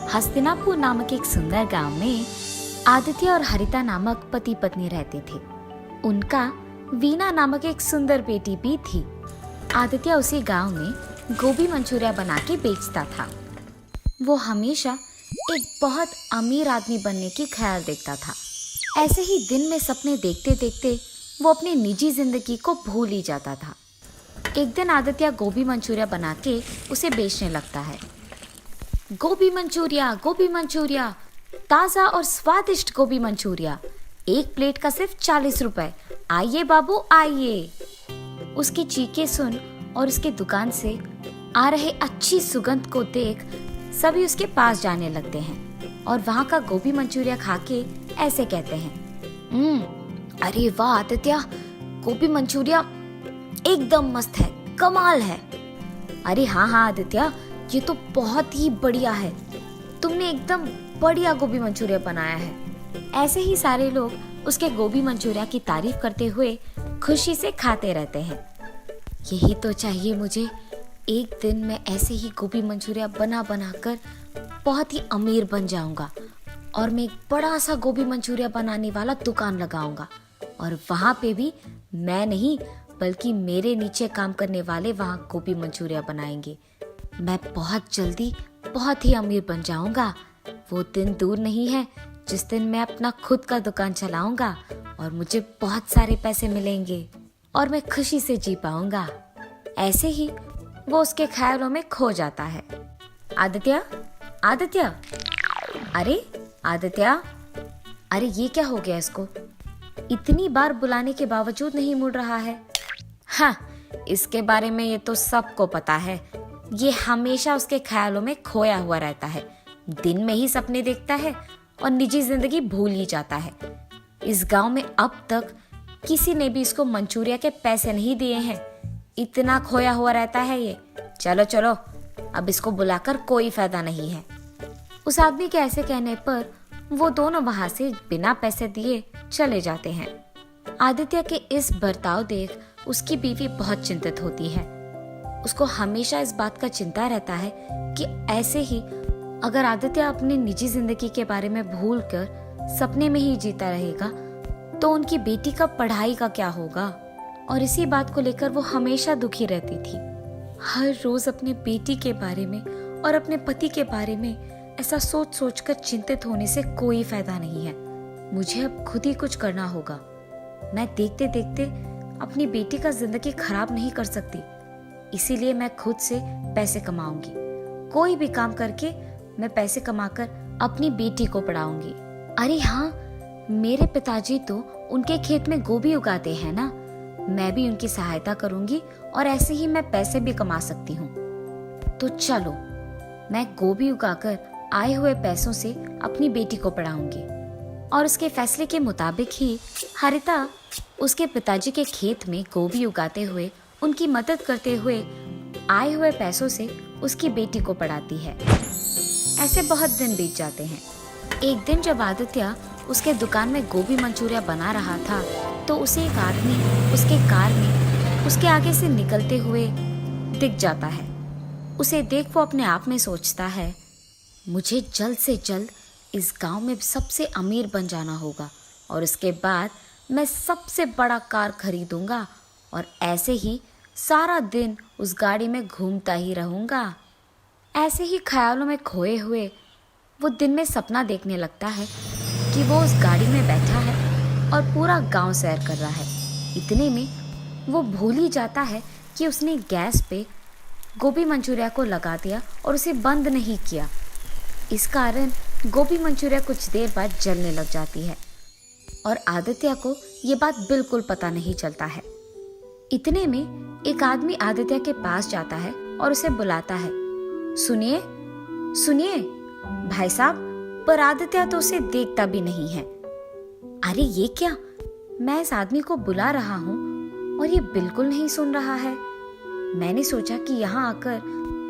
हस्तिनापुर नामक एक सुंदर गांव में आदित्य और हरिता नामक पति पत्नी रहते थे। उनका वीना नामक एक सुंदर बेटी भी थी। आदित्य उसी गांव में गोभी मंचूरिया बना के बेचता था। वो हमेशा एक बहुत अमीर आदमी बनने की ख्याल देखता था। ऐसे ही दिन में सपने देखते देखते वो अपनी निजी जिंदगी को भूल ही जाता था। एक दिन आदित्य गोभी मंचूरिया बना के उसे बेचने लगता है। गोभी मंचूरिया, ताज़ा और स्वादिष्ट गोभी मंचूरिया, एक प्लेट का सिर्फ 40 रुपए। आइए बाबू आइए। उसकी चीखें सुन और उसके दुकान से आ रहे अच्छी सुगंध को देख सभी उसके पास जाने लगते हैं और वहाँ का गोभी मंचूरिया खा के ऐसे कहते हैं, अरे वाह आदित्य, गोभी मंचूरिया एकदम मस्त है, कमाल है। अरे हाँ आदित्य, ये तो बहुत ही बढ़िया है, तुमने एकदम बढ़िया गोभी मंचूरिया बनाया है। ऐसे ही सारे लोग उसके गोभी मंचूरिया की तारीफ करते हुए खुशी से खाते रहते हैं। यही तो चाहिए मुझे, एक दिन मैं ऐसे ही गोभी मंचूरिया बना कर बहुत ही अमीर बन जाऊंगा और मैं एक बड़ा सा गोभी मंचूरिया बनाने वाला दुकान लगाऊंगा और वहाँ पे भी मैं नहीं बल्कि मेरे नीचे काम करने वाले वहाँ गोभी मंचूरिया बनाएंगे। मैं बहुत जल्दी बहुत ही अमीर बन जाऊंगा। वो दिन दूर नहीं है जिस दिन मैं अपना खुद का दुकान चलाऊंगा और मुझे बहुत सारे पैसे मिलेंगे और मैं खुशी से जी पाऊंगा। ऐसे ही वो उसके ख्यालों में खो जाता है। आदित्य, अरे आदित्य, अरे ये क्या हो गया इसको? इतनी बार बुलाने के बावजूद नहीं मुड़ रहा है। हाँ, इसके बारे में ये तो सबको पता है। ये हमेशा उसके ख्यालों में खोया हुआ रहता है। दिन में ही सपने देखता है और निजी जिंदगी भूल ही जाता है। इस गांव में अब तक किसी ने भी इसको मंचूरिया के पैसे नहीं दिए हैं। इतना खोया हुआ रहता है ये। चलो, अब इसको बुलाकर कोई फायदा नहीं है। उस आदमी के ऐसे कहने पर वो दोनों वहां से बिना पैसे दिए चले जाते हैं। आदित्य के इस बर्ताव देख उसकी बीवी बहुत चिंतित होती है। उसको हमेशा इस बात का चिंता रहता है कि ऐसे ही अगर आदित्य अपनी निजी जिंदगी के बारे में भूल कर सपने में ही जीता रहेगा तो उनकी बेटी का पढ़ाई का क्या होगा। और इसी बात को लेकर वो हमेशा दुखी रहती थी। हर रोज अपने बेटी के बारे में और अपने पति के बारे में ऐसा सोच कर चिंतित होने से कोई फायदा नहीं है। मुझे अब खुद ही कुछ करना होगा। मैं देखते देखते अपनी बेटी का जिंदगी खराब नहीं कर सकती। इसीलिए मैं खुद से पैसे कमाऊंगी। कोई भी काम करके मैं पैसे कमाकर अपनी बेटी को पढ़ाऊंगी। अरे हाँ, मेरे पिताजी तो उनके खेत में गोभी उगाते हैं ना, मैं भी उनकी सहायता करूंगी और ऐसे ही मैं पैसे भी कमा सकती हूँ। तो चलो, मैं गोभी उगाकर आए हुए पैसों से अपनी बेटी को पढ़ाऊंगी। और उसके फैसले के मुताबिक ही हरिता उसके पिताजी के खेत में गोभी उगाते हुए उनकी मदद करते हुए आए हुए पैसों से उसकी बेटी को पढ़ाती है। ऐसे बहुत दिन बीत जाते हैं। एक दिन जब आदित्य उसके दुकान में गोभी मंचूरिया बना रहा था तो उसे एक आदमी उसके कार में उसके आगे से निकलते हुए दिख जाता है। उसे देख वो अपने आप में सोचता है, मुझे जल्द से जल्द इस गांव में सबसे अमीर बन जाना होगा और उसके बाद मैं सबसे बड़ा कार खरीदूंगा और ऐसे ही सारा दिन उस गाड़ी में घूमता ही रहूंगा। ऐसे ही ख्यालों में खोए हुए वो दिन में सपना देखने लगता है कि वो उस गाड़ी में बैठा है और पूरा गांव सैर कर रहा है। इतने में वो भूल ही जाता है कि उसने गैस पे गोभी मंचूरिया को लगा दिया और उसे बंद नहीं किया। इस कारण गोभी मंचूरिया कुछ देर बाद जलने लग जाती है और आदित्य को ये बात बिल्कुल पता नहीं चलता है। इतने में एक आदमी आदित्य के पास जाता है और उसे बुलाता है, सुनिए भाई साहब। पर आदित्य तो उसे देखता भी नहीं है। अरे ये क्या, मैं इस आदमी को बुला रहा हूँ और ये बिल्कुल नहीं सुन रहा है। मैंने सोचा कि यहाँ आकर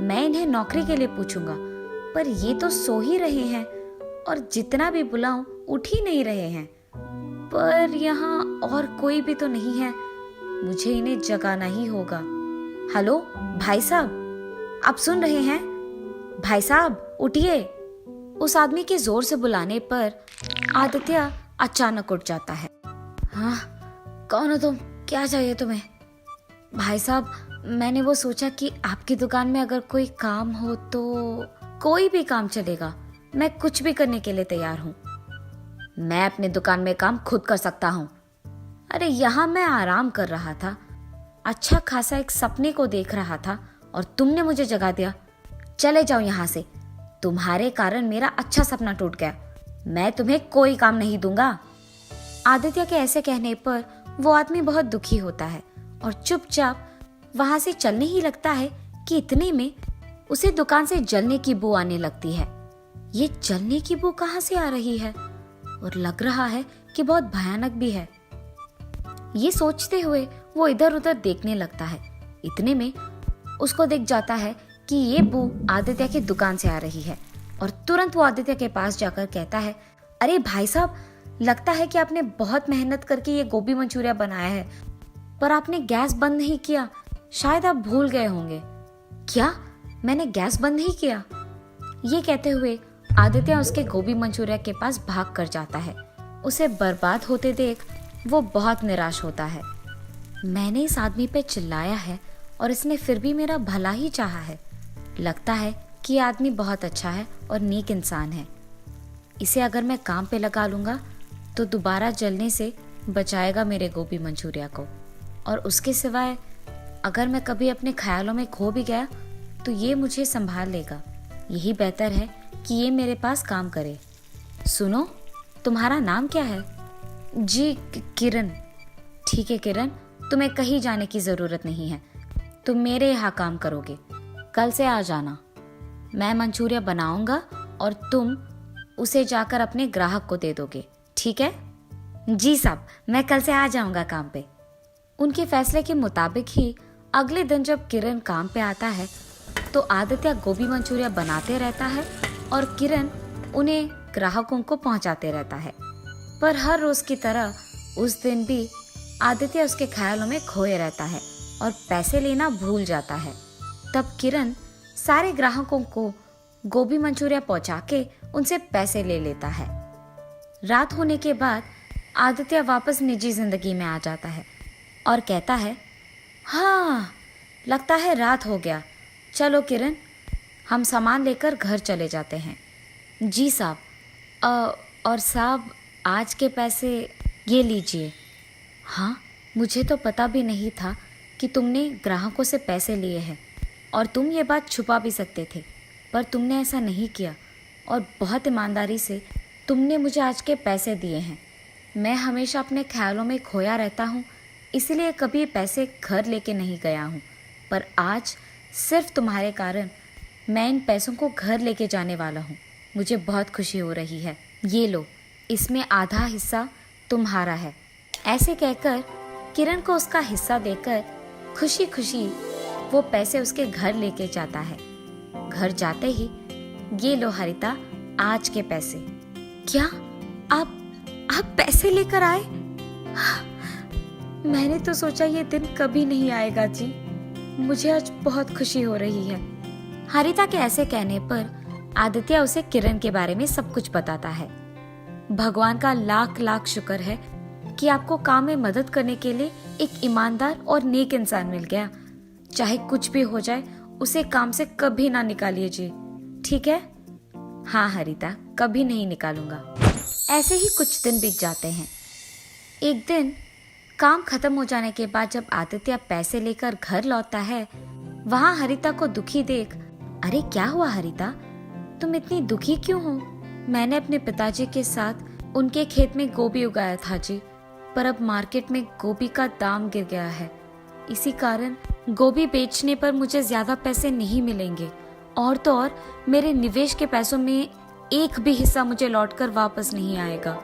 मैं इन्हें नौकरी के लिए पूछूंगा, पर ये तो सो ही रहे हैं और जितना भी बुलाऊं उठ ही नहीं रहे हैं। पर यहाँ और कोई भी तो नहीं है, मुझे इन्हें जगाना ही होगा। हेलो भाई साहब, आप सुन रहे हैं? भाई साहब उठिए। उस आदमी के जोर से बुलाने पर आदित्य अचानक उठ जाता है। हाँ, कौन हो तुम? क्या चाहिए तुम्हें? भाई साहब, मैंने वो सोचा कि आपकी दुकान में अगर कोई काम हो तो। कोई भी काम चलेगा, मैं कुछ भी करने के लिए तैयार हूँ। मैं अपनी दुकान में काम खुद कर सकता हूँ। अरे यहाँ मैं आराम कर रहा था, अच्छा खासा एक सपने को देख रहा था और तुमने मुझे जगा दिया। चले जाओ यहाँ से, तुम्हारे कारण मेरा अच्छा सपना टूट गया। मैं तुम्हें कोई काम नहीं दूंगा। आदित्य के ऐसे कहने पर वो आदमी बहुत दुखी होता है और चुपचाप वहां से चलने ही लगता है कि इतने में उसे दुकान से जलने की बू आने लगती है। ये जलने की बू कहाँ से आ रही है और लग रहा है कि बहुत भयानक भी है। ये सोचते हुए वो इधर उधर देखने लगता है। इतने में उसको दिख जाता है कि ये बू आदित्य की दुकान से आ रही है और तुरंत वो आदित्य के पास जाकर कहता है, अरे भाई साहब, लगता है कि आपने बहुत मेहनत करके ये गोभी मंचूरिया बनाया है, पर आपने गैस बंद नहीं किया। शायद आप भूल गए होंगे। क्या? मैंने गैस बंद नहीं किया? ये कहते हुए आदित्य उसके गोभी मंचूरिया के पास भाग कर जाता है। उसे बर्बाद होते देख वो बहुत निराश होता है। मैंने इस आदमी पे चिल्लाया है और इसने फिर भी मेरा भला ही चाहा है। लगता है कि ये आदमी बहुत अच्छा है और नेक इंसान है। इसे अगर मैं काम पे लगा लूंगा तो दोबारा जलने से बचाएगा मेरे गोभी मंचूरिया को, और उसके सिवाय अगर मैं कभी अपने ख्यालों में खो भी गया तो ये मुझे संभाल लेगा। यही बेहतर है कि ये मेरे पास काम करे। सुनो, तुम्हारा नाम क्या है? जी, किरण। ठीक है किरण, तुम्हें कहीं जाने की जरूरत नहीं है। तुम मेरे यहाँ काम करोगे। कल से आ जाना। मैं मंचूरिया बनाऊंगा और तुम उसे जाकर अपने ग्राहक को दे दोगे, ठीक है? जी साहब, मैं कल से आ जाऊंगा काम पे। उनके फैसले के मुताबिक ही अगले दिन जब किरण काम पे आता है तो आदित्य गोभी मंचूरिया बनाते रहता है और किरण उन्हें ग्राहकों को पहुंचाते रहता है। पर हर रोज की तरह उस दिन भी आदित्य उसके ख्यालों में खोए रहता है और पैसे लेना भूल जाता है। तब किरण सारे ग्राहकों को गोभी मंचूरिया पहुंचा के उनसे पैसे ले लेता है। रात होने के बाद आदित्य वापस निजी जिंदगी में आ जाता है और कहता है, हाँ, लगता है रात हो गया। चलो किरण, हम सामान लेकर घर चले जाते हैं। जी साहब। और साहब, आज के पैसे ये लीजिए। हाँ, मुझे तो पता भी नहीं था कि तुमने ग्राहकों से पैसे लिए हैं, और तुम ये बात छुपा भी सकते थे, पर तुमने ऐसा नहीं किया और बहुत ईमानदारी से तुमने मुझे आज के पैसे दिए हैं। मैं हमेशा अपने ख्यालों में खोया रहता हूँ, इसलिए कभी पैसे घर लेके नहीं गया हूँ, पर आज सिर्फ तुम्हारे कारण मैं इन पैसों को घर लेके जाने वाला हूँ। मुझे बहुत खुशी हो रही है। ये लो, इसमें आधा हिस्सा तुम्हारा है। ऐसे कहकर किरण को उसका हिस्सा देकर खुशी खुशी वो पैसे उसके घर लेके जाता है। घर जाते ही, ये लो हरिता, आज के पैसे। क्या? आप पैसे लेकर आए? मैंने तो सोचा ये दिन कभी नहीं आएगा जी। मुझे आज बहुत खुशी हो रही है। हरिता के ऐसे कहने पर आदित्य उसे किरण के बारे में सब कुछ बताता है। भगवान का लाख लाख शुक्र है कि आपको काम में मदद करने के लिए एक ईमानदार और नेक इंसान मिल गया। चाहे कुछ भी हो जाए, उसे काम से कभी ना निकालिए जी, ठीक है? हाँ हरिता, कभी नहीं निकालूंगा। ऐसे ही कुछ दिन बीत जाते हैं। एक दिन काम खत्म हो जाने के बाद जब आदित्य पैसे लेकर घर लौटता है, वहाँ हरिता को दुखी देख, अरे क्या हुआ हरिता, तुम इतनी दुखी क्यों हो? मैंने अपने पिताजी के साथ उनके खेत में गोभी उगाया था जी, पर अब मार्केट में गोभी का दाम गिर गया है। इसी कारण गोभी बेचने पर मुझे ज्यादा पैसे नहीं मिलेंगे, और तो और मेरे निवेश के पैसों में एक भी हिस्सा मुझे लौटकर वापस नहीं आएगा।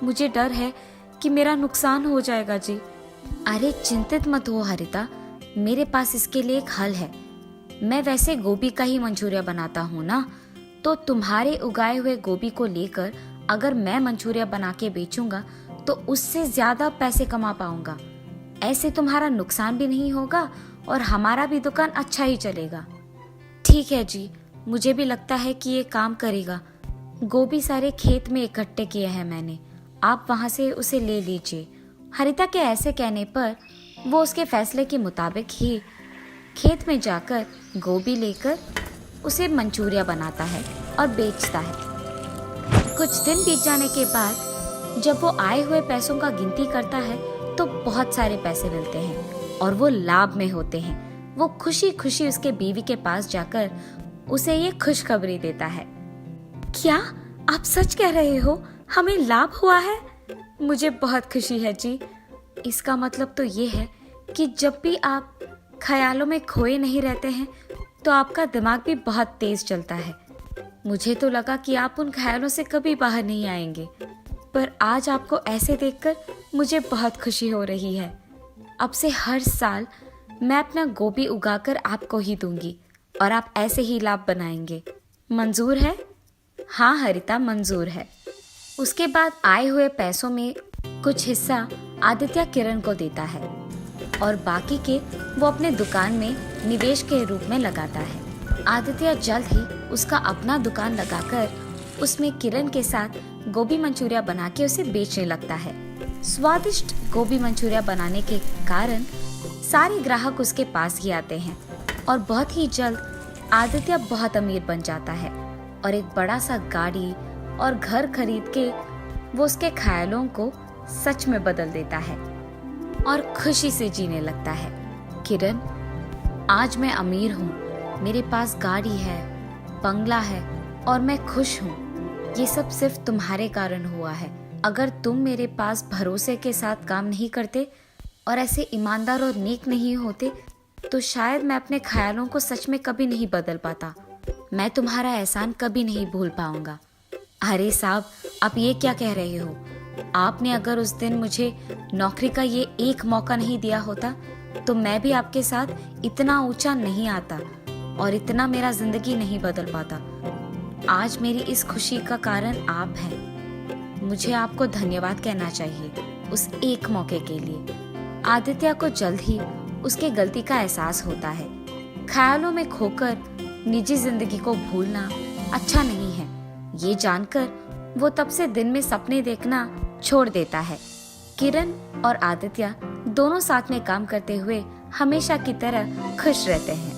मुझे डर है कि मेरा नुकसान हो जाएगा जी। अरे चिंतित मत हो हरिता, मेरे पास इसके लिए एक हल है। मैं वैसे गोभी का ही मंचूरिया बनाता हूँ ना, तो तुम्हारे उगाए हुए गोभी को लेकर अगर मैं मंचूरिया बना के बेचूंगा तो उससे ज्यादा पैसे कमा पाऊंगा। ऐसे तुम्हारा नुकसान भी नहीं होगा और हमारा भी दुकान अच्छा ही चलेगा। ठीक है जी, मुझे भी लगता है कि ये काम करेगा। गोभी सारे खेत में इकट्ठे किए हैं मैंने, आप वहां से उसे ले लीजिए। हरिता के ऐसे कहने पर वो उसके फैसले के मुताबिक ही खेत में जाकर गोभी लेकर उसे मंचूरिया बनाता है और बेचता है। कुछ दिन बीत जाने के बाद जब वो आए हुए पैसों का गिनती करता है तो बहुत सारे पैसे मिलते हैं और वो लाभ में होते हैं। वो खुशी खुशी उसके बीवी के पास जाकर उसे ये खुशखबरी देता है। क्या आप सच कह रहे हो? हमें लाभ हुआ है? मुझे बहुत खुशी है जी। इसका मतलब तो ये है कि जब भी आप ख्यालों में खोए नहीं रहते हैं तो आपका दिमाग भी बहुत तेज चलता है। मुझे तो लगा कि आप उन ख्यालों से कभी बाहर नहीं आएंगे, पर आज आपको ऐसे देखकर मुझे बहुत खुशी हो रही है। अब से हर साल मैं अपना गोभी उगाकर आपको ही दूंगी और आप ऐसे ही लाभ बनाएंगे। मंजूर है? हाँ हरिता, मंजूर है। उसके बाद आए हुए पैसों में कुछ हिस्सा आदित्य किरण को देता है और बाकी के वो अपने दुकान में निवेश के रूप में लगाता है। आदित्य जल्द ही उसका अपना दुकान लगाकर उसमें किरण के साथ गोभी मंचूरिया बना के उसे बेचने लगता है। स्वादिष्ट गोभी मंचूरिया बनाने के कारण सारे ग्राहक उसके पास ही आते हैं और बहुत ही जल्द आदित्य बहुत अमीर बन जाता है और एक बड़ा सा गाड़ी और घर खरीद के वो उसके ख्यालों को सच में बदल देता है और खुशी से जीने लगता है। किरण, आज मैं अमीर हूँ, मेरे पास गाड़ी है, बंगला है और मैं खुश हूँ। ये सब सिर्फ तुम्हारे कारण हुआ है। अगर तुम मेरे पास भरोसे के साथ काम नहीं करते और ऐसे ईमानदार और नेक नहीं होते तो शायद मैं अपने ख्यालों को सच में कभी नहीं बदल पाता। मैं तुम्हारा एहसान कभी नहीं भूल पाऊंगा। अरे साहब, आप ये क्या कह रहे हो? आपने अगर उस दिन मुझे नौकरी का ये एक मौका नहीं दिया होता तो मैं भी आपके साथ इतना ऊंचा नहीं आता और इतना मेरा जिंदगी नहीं बदल पाता। आज मेरी इस खुशी का कारण आप हैं। मुझे आपको धन्यवाद कहना चाहिए उस एक मौके के लिए। आदित्य को जल्द ही उसके गलती का एहसास होता है। ख्यालों में खोकर निजी जिंदगी को भूलना अच्छा नहीं है। ये जानकर वो तब से दिन में सपने देखना छोड़ देता है। किरण और आदित्य दोनों साथ में काम करते हुए हमेशा की तरह खुश रहते हैं।